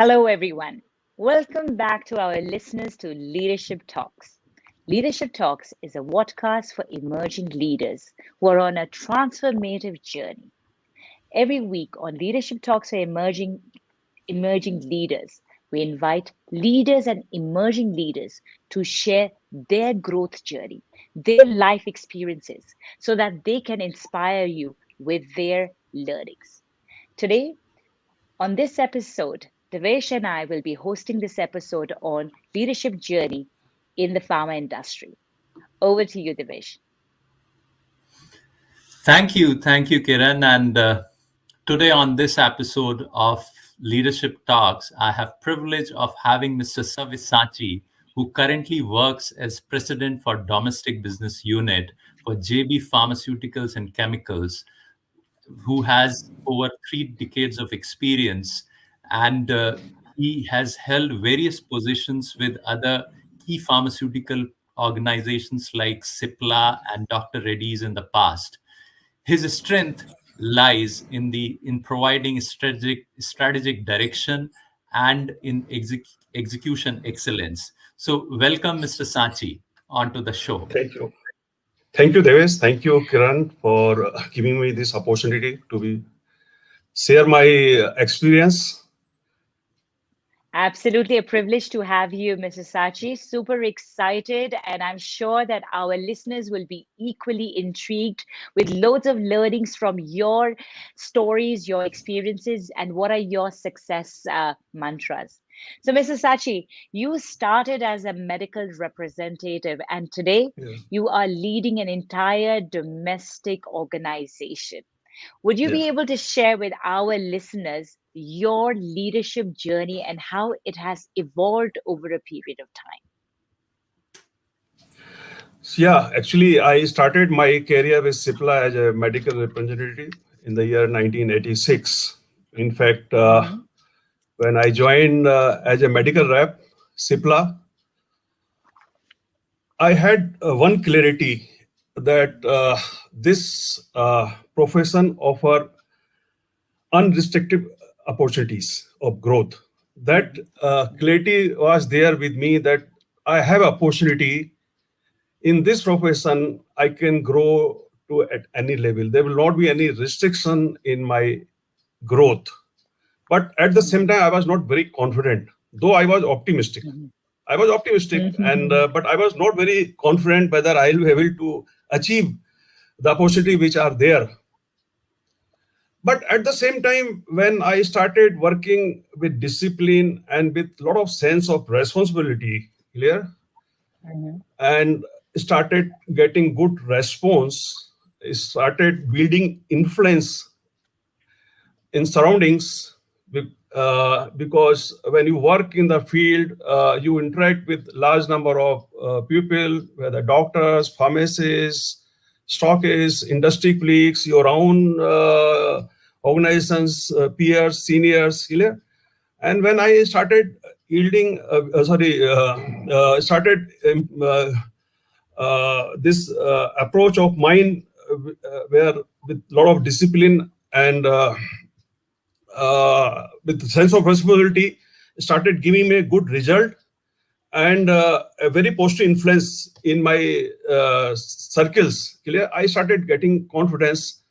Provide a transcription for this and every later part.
Hello, everyone. Welcome back to our listeners to Leadership Talks. Leadership Talks is a podcast for emerging leaders who are on a transformative journey. Every week on Leadership Talks for emerging leaders, we invite leaders and emerging leaders to share their growth journey, their life experiences, so that they can inspire you with their learnings. Today, on this episode, Devesh and I will be hosting this episode on leadership journey in the pharma industry. Over to you, Devesh. Thank you, Kiran. And today on this episode of Leadership Talks, I have privilege of having Mr. Savya Sachi, who currently works as president for domestic business unit for JB Pharmaceuticals and Chemicals, who has over 3 decades of experience, and he has held various positions with other key pharmaceutical organizations like Cipla and Dr. Reddy's in the past. His strength lies in providing strategic direction and in execution excellence. So welcome, Mr. Sachi, onto the show. Thank you. Thank you, Devesh. Thank you, Kiran, for giving me this opportunity to share my experience. Absolutely a privilege to have you, Mr. Sachi. Super excited, and I'm sure that our listeners will be equally intrigued with loads of learnings from your stories, your experiences, and what are your success mantras. So, Mr. Sachi, you started as a medical representative, and today Yeah. you are leading an entire domestic organization. Would you Yeah. be able to share with our listeners your leadership journey and how it has evolved over a period of time? Yeah, actually, I started my career with Cipla as a medical representative in the year 1986. In fact, Mhm. when I joined as a medical rep, Cipla, I had one clarity that this profession offer unrestricted opportunities of growth. That Mhm. clarity was there with me that I have opportunity in this profession. I can grow to at any level. There will not be any restriction in my growth. But at the same Mhm. time, I was not very confident, though I was optimistic. Mhm. I was optimistic, and Mhm. but I was not very confident whether I will be able to achieve the opportunity which are there. But at the same time, when I started working with discipline and with a lot of sense of responsibility, clear, Mhm. and started getting good response, started building influence in surroundings, because when you work in the field, you interact with large number of people, whether doctors, pharmacists, stockists, industry colleagues, your own organizations, peers, seniors, clear. And when I started yielding, started this approach of mine, where with a lot of discipline and with sense of responsibility, started giving me a good result and a very positive influence in my circles. Clear? I started getting confidence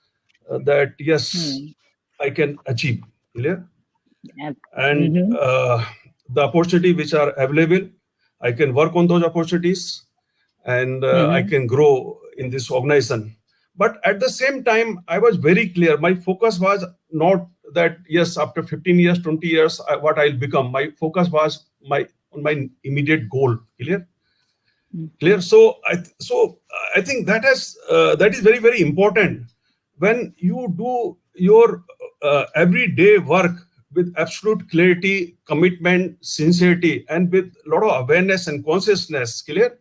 that yes, Mhm. I can achieve. Clear? Yep. And Mhm. the opportunity which are available, I can work on those opportunities, and I Mhm. can grow in this organization. But at the same time, I was very clear. My focus was not that yes, after 15 years, 20 years, what I'll become. My focus was on my immediate goal. Clear? Clear. So I think that is very very important when you do your everyday work with absolute clarity, commitment, sincerity, and with a lot of awareness and consciousness. Clear.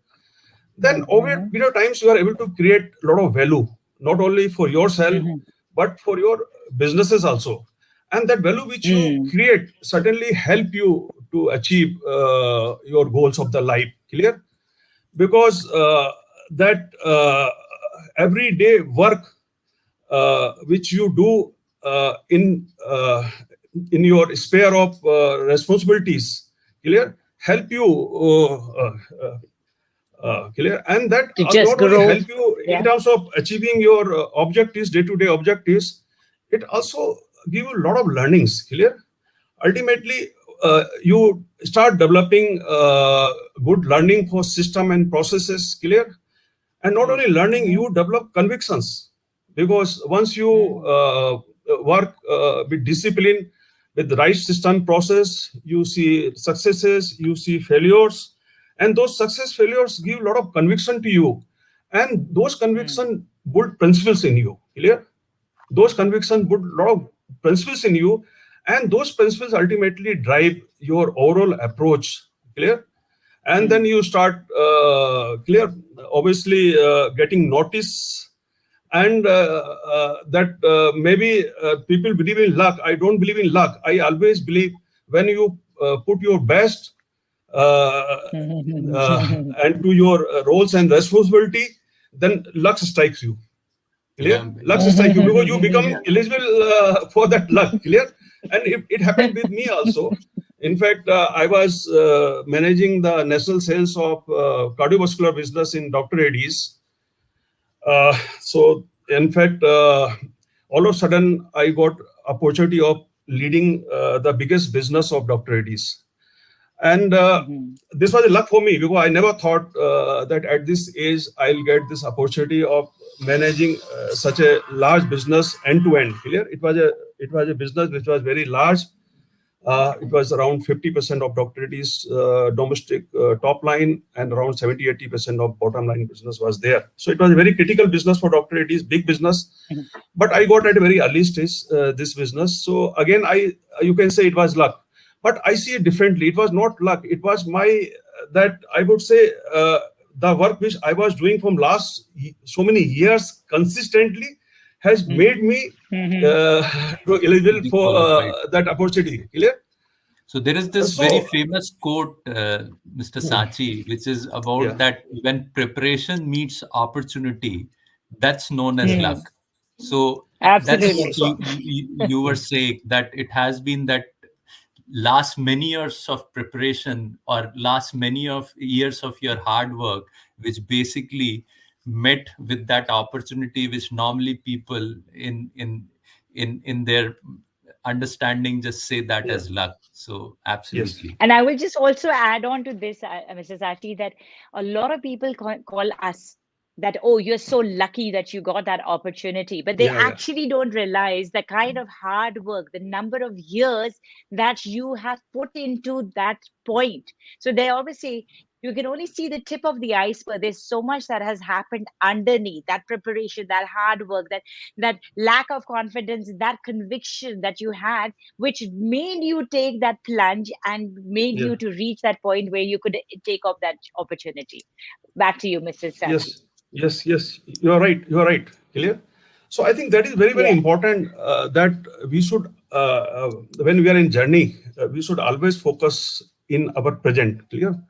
Then over a Mhm. period of times you are able to create a lot of value, not only for yourself Mhm. but for your businesses also. And that value which you Mhm. create certainly help you to achieve your goals of the life. Clear? Because that everyday work which you do in in your sphere of responsibilities, clear, help you clear, and that To just not only grow. help you in Yeah. terms of achieving your objectives, day-to-day objectives, it also give you a lot of learnings, clear. Ultimately, you start developing good learning for system and processes, clear. And not only learning, Mm-hmm. you develop convictions, because once you work with discipline, with the right system process, you see successes, you see failures, and those success failures give a lot of conviction to you, and those conviction build principles in you, clear. Those convictions put a lot of principles in you, and those principles ultimately drive your overall approach, clear. And then you start clear, obviously getting notice, and that maybe people believe in luck. I don't believe in luck. I always believe when you put your best uh, and to your roles and responsibility, then luck strikes you, clear. Yeah. Luck strike you because you become eligible for that luck, clear. And it happened with me also. In fact, I was managing the national sales of cardiovascular business in Dr. Reddy's. So in fact, all of a sudden I got opportunity of leading the biggest business of Dr. Reddy's. And this was a luck for me, because I never thought that at this age I'll get this opportunity of managing such a large business end to end. Clear? It was a business which was very large. It was around 50% of Dr. Reddy's domestic top line, and around 70-80% of bottom line business was there. So it was a very critical business for Dr. Reddy's, big business. But I got at a very early stage this business. So again, you can say it was luck, but I see it differently. It was not luck. It was my that I would say the work which I was doing from last so many years consistently has made me eligible Be for qualified. that opportunity. Clear? So there is this very So famous quote, Mr. Sachi, which is about yeah, that when preparation meets opportunity, that's known as luck. So that's what Absolutely. so you were saying, that it has been that last many years of preparation, or last many of years of your hard work, which basically met with that opportunity, which normally people in their understanding just say that yeah, as luck. So yes, absolutely. And I will just also add on to this, Mrs. Ati, that a lot of people call us that, oh, you're so lucky that you got that opportunity. But they yeah, yeah, actually don't realize the kind of hard work, the number of years that you have put into that point. So they always say, you can only see the tip of the iceberg. There's so much that has happened underneath that preparation, that hard work, that lack of confidence, that conviction that you had, which made you take that plunge and made yeah, you to reach that point where you could take up that opportunity. Back to you, Mrs. Sachi. yes, yes, yes. You're right. You're right. Clear. So I think that is very, very Yeah. important that we should, when we are in journey, we should always focus in our present. Clear,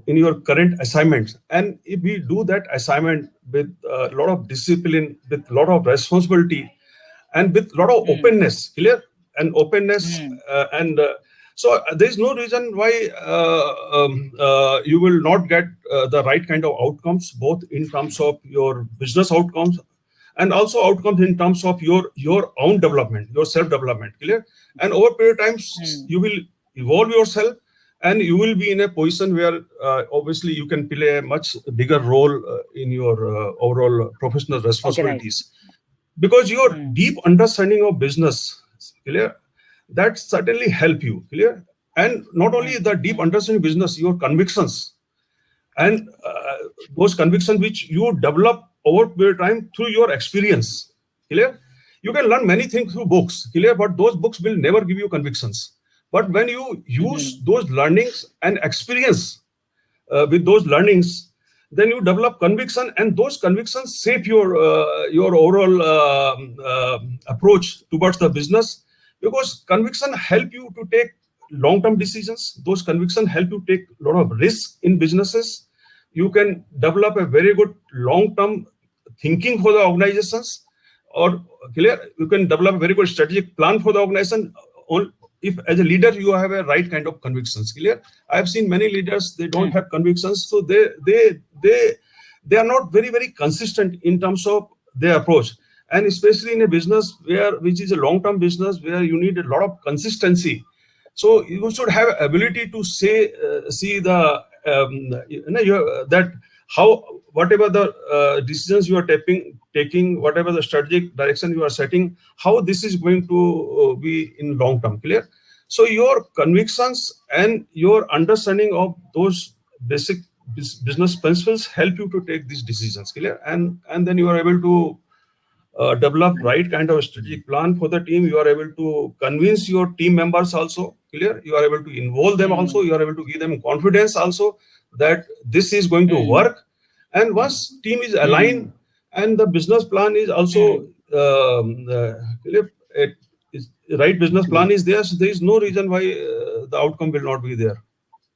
in your current assignments, and if we do that assignment with a lot of discipline, with a lot of responsibility, and with a lot of Mm, openness, clear, and openness, mm, and so there is no reason why you will not get the right kind of outcomes, both in terms of your business outcomes and also outcomes in terms of your own development, your self development, clear. And over period of times mm. you will evolve yourself, and you will be in a position where obviously you can play a much bigger role in your overall professional Organize. responsibilities, because your Mm, deep understanding of business, clear, that certainly help you, clear. And not only mm, the deep mm, understanding of business, your convictions, and those convictions which you develop over period of time through your experience, clear. You can learn many things through books, clear, but those books will never give you convictions. But when you use mhm. those learnings and experience with those learnings, then you develop conviction, and those convictions shape your overall approach towards the business, because conviction help you to take long term decisions. Those conviction help you take a lot of risk in businesses. You can develop a very good long term thinking for the organizations, or clear, you can develop a very good strategic plan for the organization if as a leader you have a right kind of convictions. Clear? I have seen many leaders, they don't have convictions, so they are not very consistent in terms of their approach. And especially in a business which is a long-term business where you need a lot of consistency. So you should have ability to see the that how whatever the decisions you are taking, whatever the strategic direction you are setting, how this is going to be in long term. Clear? So your convictions and your understanding of those basic business principles help you to take these decisions. Clear? And then you are able to develop right kind of strategic plan for the team. You are able to convince your team members also. Clear? You are able to involve them also. You are able to give them confidence also that this is going to work. And once team is aligned and the business plan is also clear, right business plan is there, so there is no reason why the outcome will not be there.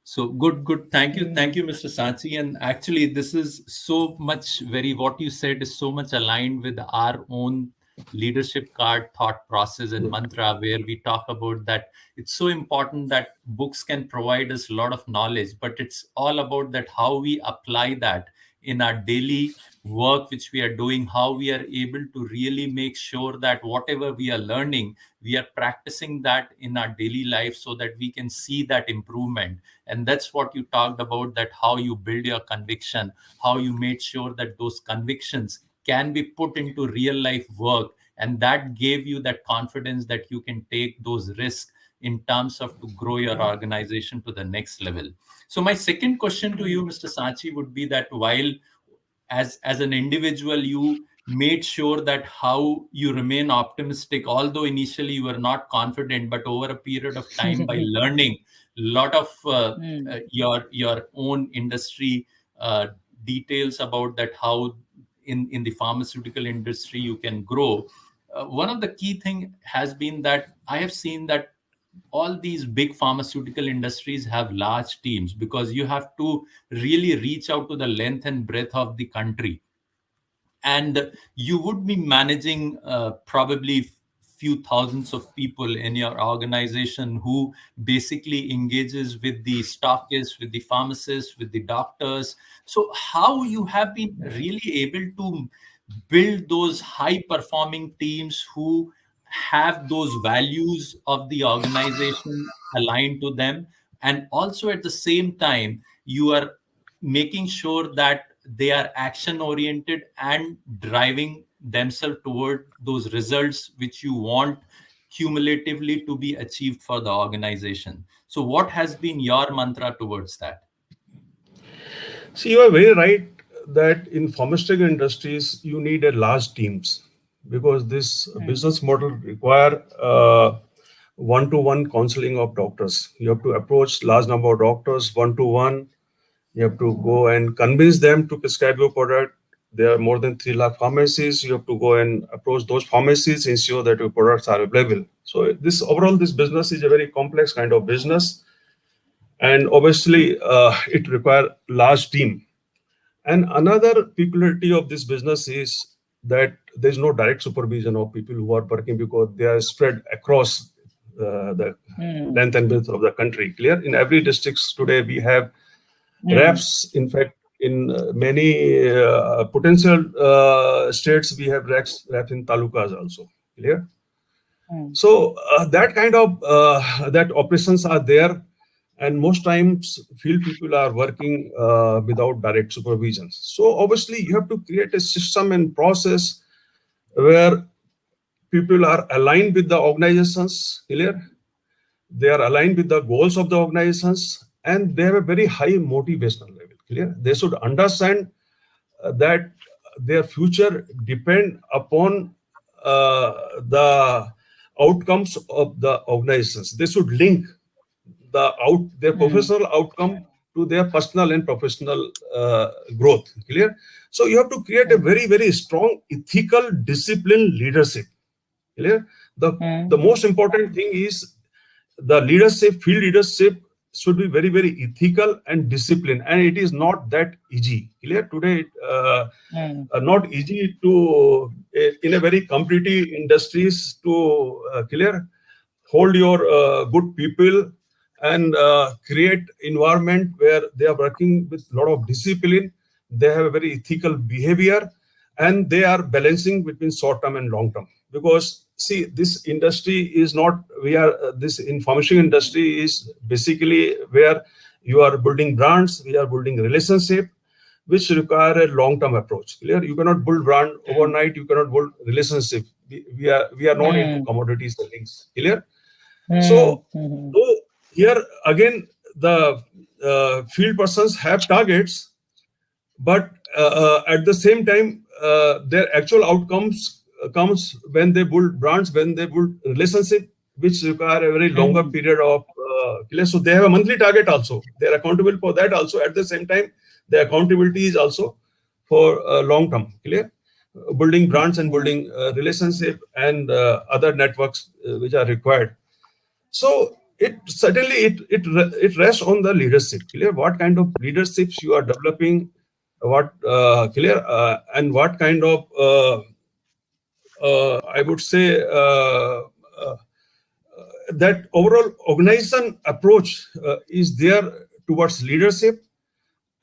So good. Thank you, Mr. Sachi. And actually, this is so much what you said is so much aligned with our own leadership card thought process and mantra, where we talk about that it's so important that books can provide us a lot of knowledge, but it's all about that how we apply that in our daily work which we are doing, how we are able to really make sure that whatever we are learning, we are practicing that in our daily life so that we can see that improvement. And that's what you talked about, that how you build your conviction, how you made sure that those convictions can be put into real life work, and that gave you that confidence that you can take those risks in terms of to grow your organization to the next level. So my second question to you, Mr. Sachi, would be that while as an individual you made sure that how you remain optimistic, although initially you were not confident, but over a period of time by learning a lot of your own industry details about that, how in the pharmaceutical industry you can grow. One of the key thing has been that I have seen that all these big pharmaceutical industries have large teams, because you have to really reach out to the length and breadth of the country, and you would be managing probably few thousands of people in your organization who basically engages with the stockists, with the pharmacists, with the doctors. So how you have been really able to build those high performing teams who have those values of the organization aligned to them, and also at the same time you are making sure that they are action oriented and driving themselves toward those results which you want cumulatively to be achieved for the organization. So what has been your mantra towards that? See, you are very right that in pharmaceutical industries you need a large teams, because this business model require one-to-one counseling of doctors. You have to approach large number of doctors one-to-one. You have to go and convince them to prescribe your product. There are more than 3 lakh pharmacies. You have to go and approach those pharmacies, ensure that your products are available. So this business is a very complex kind of business, and obviously it requires large team. And another peculiarity of this business is that there's no direct supervision of people who are working, because they are spread across the length and breadth of the country. Clear? In every district today we have reps. In fact, in many potential states we have reps in talukas also. Clear? So that kind of that operations are there, and most times field people are working without direct supervision. So obviously you have to create a system and process where people are aligned with the organizations. Clear? They are aligned with the goals of the organizations, and they have a very high motivational level. Clear? They should understand that their future depend upon the outcomes of the organizations. They should link their professional outcome to their personal and professional growth. Clear? So you have to create a very strong ethical discipline leadership. Clear? The most important thing is the field leadership should be very ethical and disciplined, and it is not that easy. Clear? Today not easy to in a very competitive industries to clear hold your good people and create environment where they are working with a lot of discipline. They have a very ethical behavior, and they are balancing between short term and long term. Because see, this industry is not, we are this information industry is basically where you are building brands, we are building relationship, which require a long-term approach. Clear? You cannot build brand overnight. You cannot build relationship. We are not into Mm, commodity sellings. Clear? mm, So, mm, so here again, the field persons have targets, but at the same time, their actual outcomes comes when they build brands, when they build relationship, which require a very longer mm, period of clear. So they have a monthly target also. They are accountable for that also. At the same time, the accountability is also for long term. Clear. Building brands and mm, building relationship and other networks which are required. So it certainly it rests on the leadership. Clear, what kind of leaderships you are developing, what clear, and what kind of I would say that overall organization approach is there towards leadership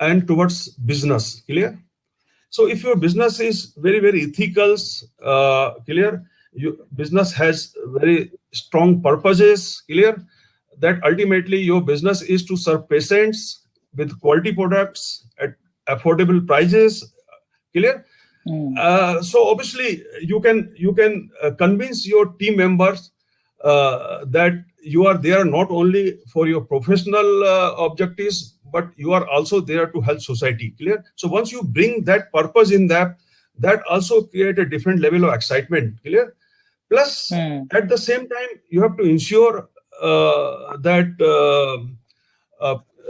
and towards business. Clear. So if your business is very ethical, clear, your business has very strong purposes, clear, that ultimately your business is to serve patients with quality products at affordable prices, clear. mm, So obviously you can convince your team members that you are there not only for your professional objectives, but you are also there to help society. Clear. So once you bring that purpose in that, that also create a different level of excitement. Clear. Plus, mm, at the same time, you have to ensure that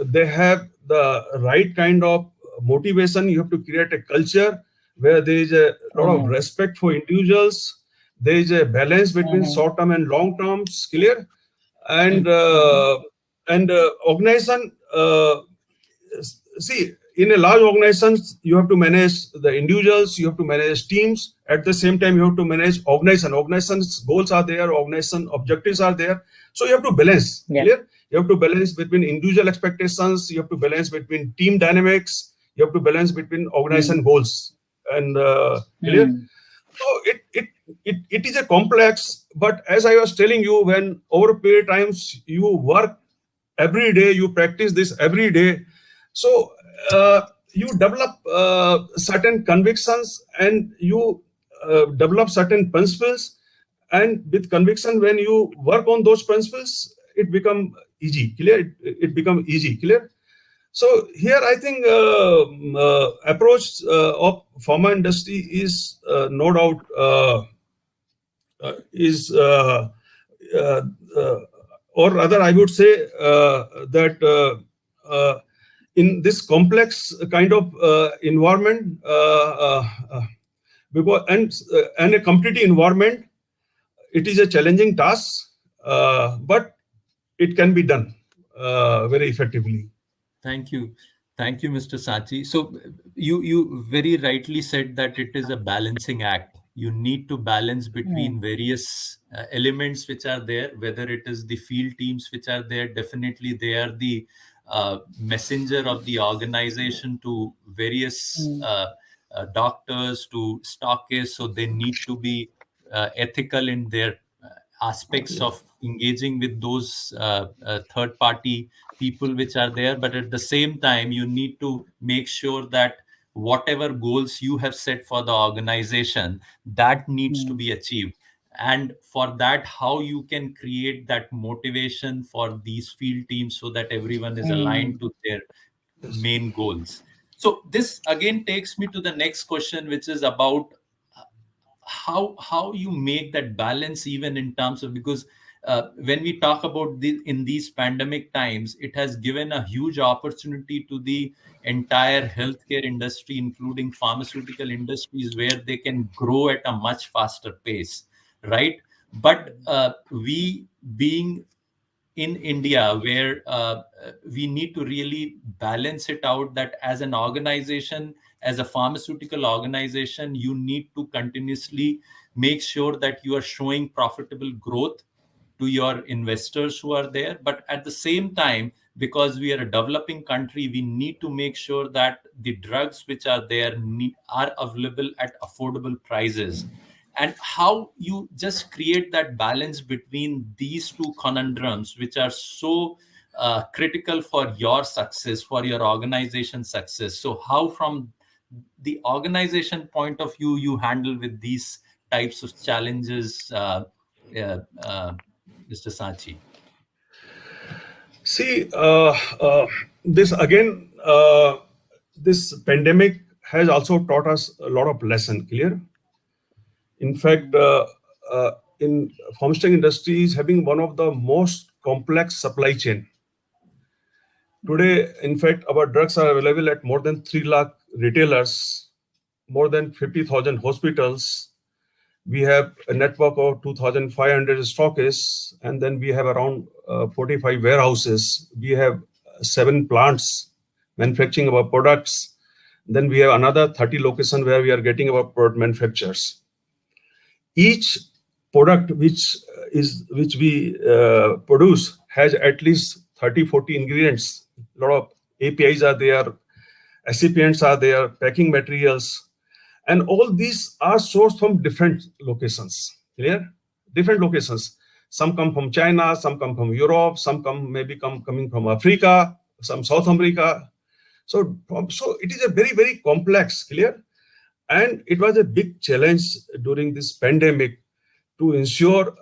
they have the right kind of motivation. You have to create a culture where there is a lot of mm, respect for individuals. There is a balance between mm, short term and long terms. Clear. mm, And mm, organization, see, in a large organizations, you have to manage the individuals, you have to manage teams. At the same time, you have to manage organization. Organization's goals are there, organization objectives are there. So you have to balance. yeah. Clear. You have to balance between individual expectations, you have to balance between team dynamics, you have to balance between Mm, organization goals. And clear. mm, So it is a complex, but as I was telling you, when over a period of times you work every day, you practice this every day. So you develop certain convictions, and you develop certain principles. And with conviction, when you work on those principles, it become easy. Clear. It become easy. Clear. So here, I think approach of pharma industry is no doubt is uh, uh, or rather, I would say that in this complex kind of environment, because and a competitive environment, it is a challenging task, but it can be done very effectively. Thank you. Thank you, Mr. Sachi. So you very rightly said that it is a balancing act. You need to balance mm, between various elements which are there, whether it is the field teams which are there, definitely they are the messenger of the organization to various mm, doctors, to stockists, so they need to be ethical in their aspects of engaging with those third party people which are there, but at the same time you need to make sure that whatever goals you have set for the organization, that needs to mm, be achieved. And for that, how you can create that motivation for these field teams so that everyone is aligned mm, to their Yes. main goals. So this again takes me to the next question, which is about how you make that balance, even in terms of, because when we talk about in these pandemic times, it has given a huge opportunity to the entire healthcare industry, including pharmaceutical industries, where they can grow at a much faster pace, right? But we being in India, where we need to really balance it out, that as an organization, as a pharmaceutical organization, you need to continuously make sure that you are showing profitable growth to your investors who are there. But at the same time, because we are a developing country, we need to make sure that the drugs which are there are available at affordable prices. And how you just create that balance between these two conundrums, which are so critical for your success, for your organization success. So how from the organization point of view you handle with these types of challenges, uh, uh, Mr. Sachi? See, this again, this pandemic has also taught us a lot of lesson. Clear. In fact, in pharmaceutical industry is having one of the most complex supply chain. Today, in fact, our drugs are available at more than 3 lakh retailers, more than 50,000 hospitals. We have a network of 2,500 stockists, and then we have around 45 warehouses. We have 7 plants manufacturing our products. Then we have another 30 locations where we are getting our product manufacturers. Each product which we produce has at least 30-40 ingredients. A lot of APIs are there, excipients are there, packing materials, and all these are sourced from different locations. Clear? Different locations. Some come from China, some come from Europe, some coming from Africa, some South America. So it is a very, very complex. Clear? And it was a big challenge during this pandemic to ensure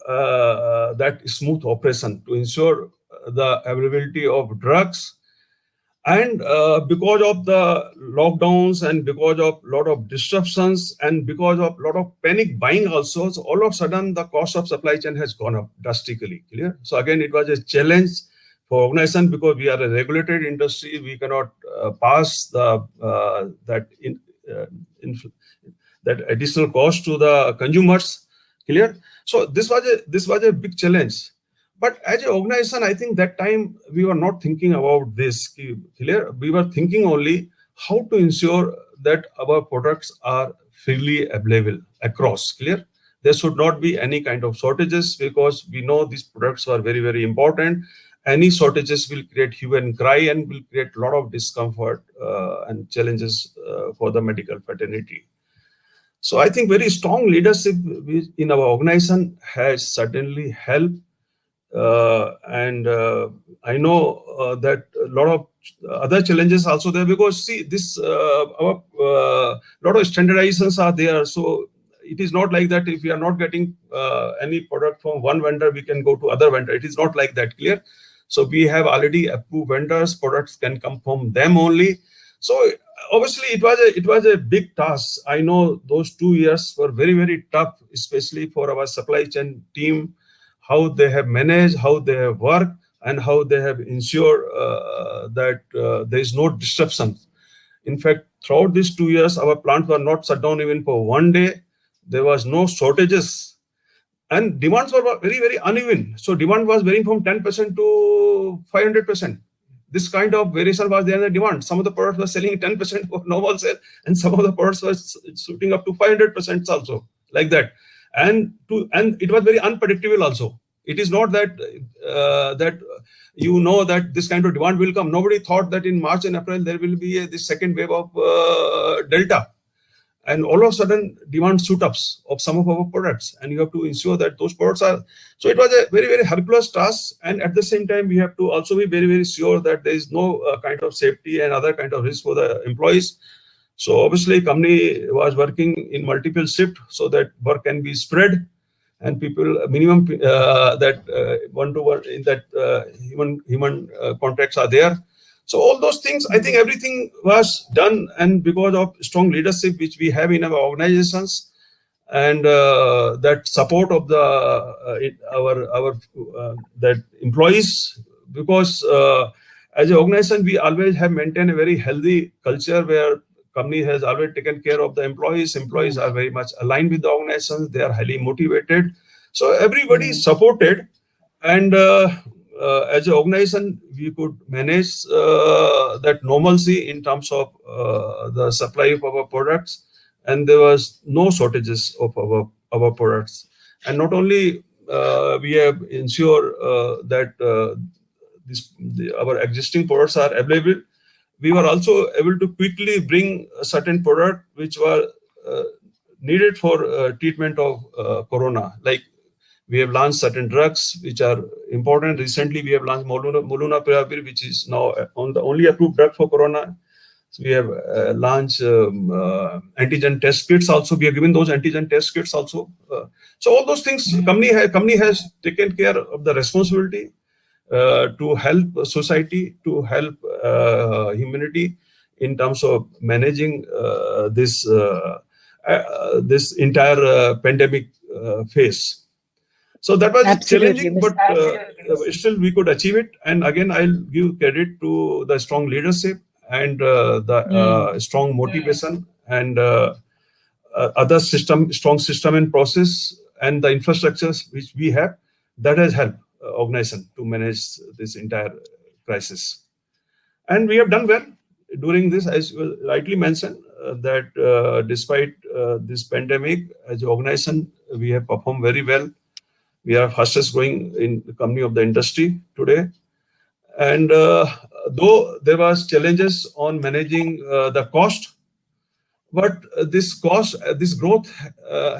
that smooth operation, to ensure the availability of drugs. And because of the lockdowns and because of a lot of disruptions and because of a lot of panic buying also, so all of a sudden the cost of supply chain has gone up drastically. Clear? So again, it was a challenge for organization because we are a regulated industry. We cannot pass that additional cost to the consumers. Clear? So this was a big challenge. But as an organization, I think that time we were not thinking about this. Clear? We were thinking only how to ensure that our products are freely available across. Clear? There should not be any kind of shortages because we know these products are very, very important. Any shortages will create hue and cry and will create a lot of discomfort and challenges for the medical fraternity. So I think very strong leadership in our organization has certainly helped. And I know that a lot of other challenges also there because see this our lot of standardizations are there. So it is not like that if we are not getting any product from one vendor, we can go to other vendor. It is not like that. Clear? So we have already approved vendors. Products can come from them only. So obviously it was a big task. I know those 2 years were very, very tough, especially for our supply chain team, how they have managed, how they have worked, and how they have ensured that there is no disruption. In fact, throughout these 2 years, our plants were not shut down even for one day. There was no shortages. And demands were very, very uneven. So demand was varying from 10% to 500%. This kind of variation was there in the demand. Some of the products were selling 10% for normal sale, and some of the products were shooting up to 500% also, like that. And it was very unpredictable also. It is not that that this kind of demand will come. Nobody thought that in March and April there will be this second wave of Delta. And all of a sudden, demand shoot-ups of some of our products, and you have to ensure that those products are. So it was a very, very Herculean task, and at the same time, we have to also be very, very sure that there is no kind of safety and other kind of risk for the employees. So obviously, company was working in multiple shifts so that work can be spread, and people minimum that one-to-one in that human contacts are there. So all those things, I think everything was done, and because of strong leadership which we have in our organizations, and that support of the our that employees, because as an organization we always have maintained a very healthy culture where company has always taken care of the employees. Employees are very much aligned with the organizations. They are highly motivated. So everybody is supported, and as an organization, we could manage that normalcy in terms of the supply of our products, and there was no shortages of our products. And not only we have ensured that our existing products are available. We were also able to quickly bring a certain product which were needed for treatment of corona. Like we have launched certain drugs which are important. Recently, we have launched molnupiravir, which is now on the only approved drug for corona. So we have launched antigen test kits also. We have given those antigen test kits also. So all those things, company has taken care of the responsibility to help society, to help humanity in terms of managing this entire pandemic phase. So that was Absolutely, challenging, but still we could achieve it. And again, I'll give credit to the strong leadership and the strong motivation and other strong system and process and the infrastructures which we have, that has helped organization to manage this entire crisis. And we have done well during this, as you rightly mentioned, that despite this pandemic, as an organization, we have performed very well. We are fastest growing in the company of the industry today. And though there was challenges on managing the cost, but this growth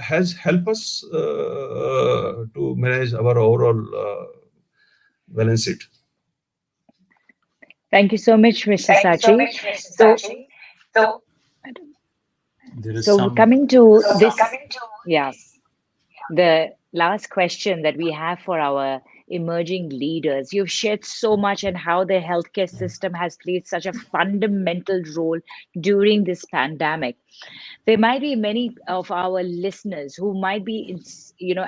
has helped us to manage our overall balance sheet. Thank you so much, Mr. Sachi. So, There is so some. coming to this, yeah, the last question that we have for our emerging leaders. You've shared so much on how the healthcare system has played such a fundamental role during this pandemic. There might be many of our listeners who might be,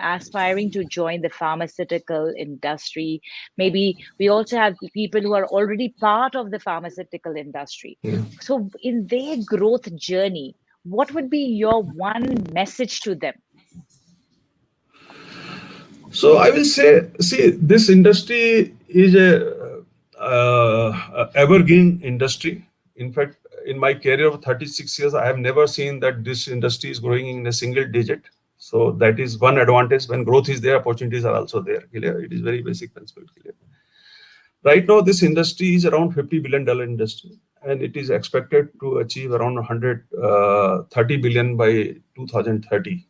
aspiring to join the pharmaceutical industry. Maybe we also have people who are already part of the pharmaceutical industry. Yeah. So, in their growth journey, what would be your one message to them? So I will say, see, this industry is a evergreen industry. In fact, in my career of 36 years, I have never seen that this industry is growing in a single digit. So that is one advantage. When growth is there, opportunities are also there. Clear? It is very basic principle. Clear? Right now, this industry is around $50 billion industry, and it is expected to achieve around 130 billion by 2030.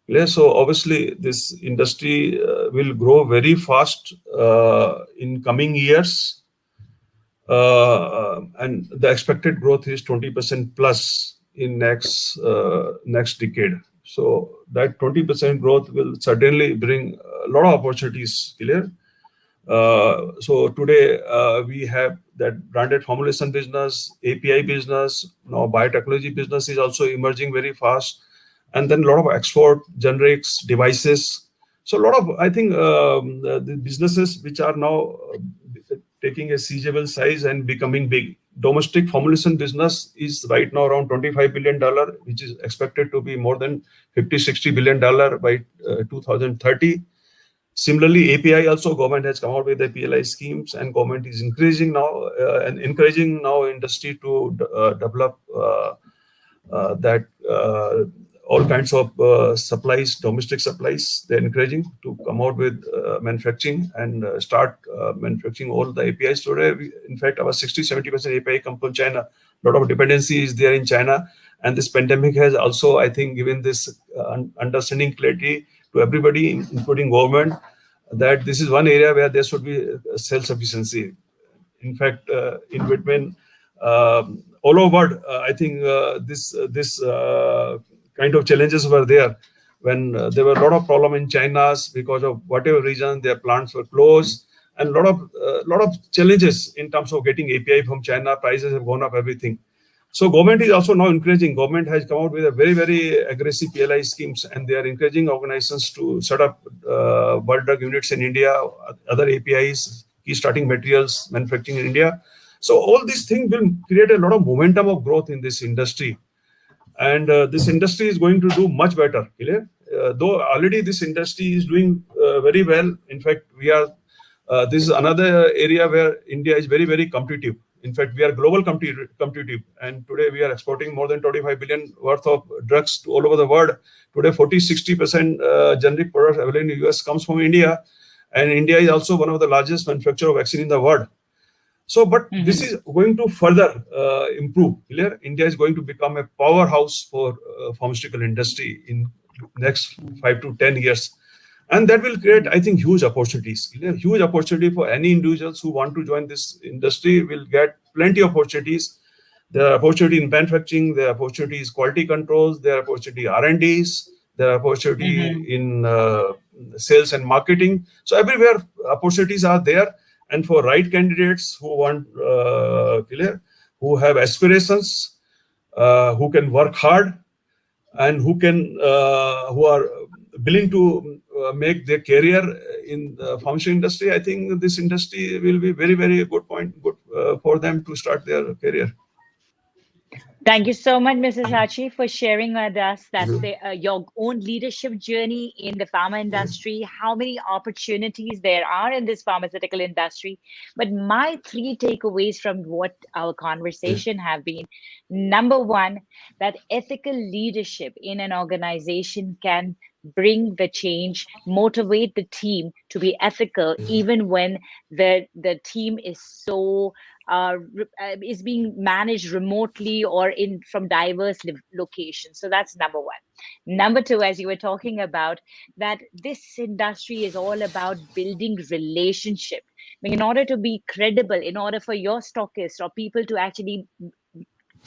Yeah, so obviously this industry will grow very fast in coming years, and the expected growth is 20% plus in next decade. So that 20% growth will certainly bring a lot of opportunities. Clear? So today we have that branded formulation business, API business. Now biotechnology business is also emerging very fast. And then a lot of export, generics, devices. So a lot of, I think, the businesses which are now taking a sizable size and becoming big. Domestic formulation business is right now around $25 billion, which is expected to be more than $50-60 billion by 2030. Similarly, API also, government has come out with the PLI schemes, and government is increasing now and encouraging now industry to develop that all kinds of supplies, domestic supplies. They're encouraging to come out with manufacturing and start manufacturing all the APIs today. In fact, our 60-70% API come from China. A lot of dependency is there in China. And this pandemic has also, I think, given this understanding clarity to everybody, including government, that this is one area where there should be self-sufficiency. In fact, in between, all over, I think this kind of challenges were there when there were a lot of problem in China because of whatever reason their plants were closed, and a lot of challenges in terms of getting API from China. Prices have gone up, everything. So government is also now encouraging. Government has come out with a very, very aggressive PLI schemes, and they are encouraging organizations to set up bulk drug units in India, other APIs, key starting materials manufacturing in India. So all these things will create a lot of momentum of growth in this industry. And this industry is going to do much better. Though already this industry is doing very well. In fact, we are. This is another area where India is very, very competitive. In fact, we are global competitive, and today we are exporting more than 25 billion worth of drugs to all over the world. Today, 40-60% generic products available in the US comes from India, and India is also one of the largest manufacturer of vaccine in the world. So, but this is going to further improve. Clear? India is going to become a powerhouse for pharmaceutical industry in next 5 to 10 years. And that will create, I think, huge opportunities. Huge opportunity for any individuals who want to join this industry will get plenty of opportunities. There are opportunity in manufacturing, there are opportunities quality controls, there are opportunity R&Ds, there are opportunity in sales and marketing. So everywhere opportunities are there. And for right candidates who want who have aspirations, who can work hard, and who are willing to make their career in the pharmaceutical industry, I think this industry will be very, very good for them to start their career. Thank you so much, Mrs. Sachi, for sharing with us that Mhm. your own leadership journey in the pharma industry, how many opportunities there are in this pharmaceutical industry. But my three takeaways from what our conversation have been: number one, that ethical leadership in an organization can bring the change, motivate the team to be ethical, even when the team is so is being managed remotely or in from diverse locations. So that's number one. Number two, as you were talking about, that this industry is all about building relationship. I mean, in order to be credible, in order for your stockists or people to actually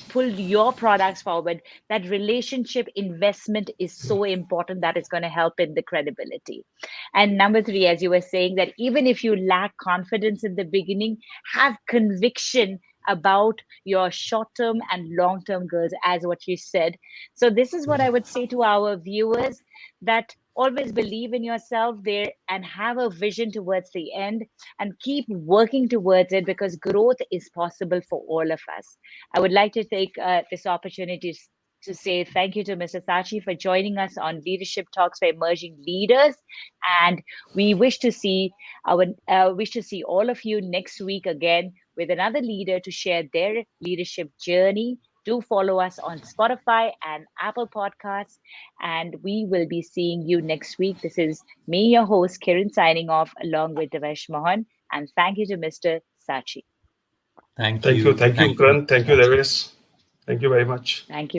pull your products forward, that relationship investment is so important, that it's going to help in the credibility. And number three, as you were saying, that even if you lack confidence in the beginning, have conviction about your short term and long term goals, as what you said. So this is what I would say to our viewers, that always believe in yourself there and have a vision towards the end, and keep working towards it, because growth is possible for all of us. I would like to take this opportunity to say thank you to Mr. Sachi for joining us on Leadership Talks for Emerging Leaders, and we wish to see all of you next week again with another leader to share their leadership journey. Do follow us on Spotify and Apple Podcasts, and we will be seeing you next week. This is me, your host, Kiran, signing off along with Devesh Mohan, and thank you to Mr. Sachi. Thank Thank you, you. thank you, Thank you, Karan, Mr. thank you, Sachi. Devesh. Thank you very much. Thank you.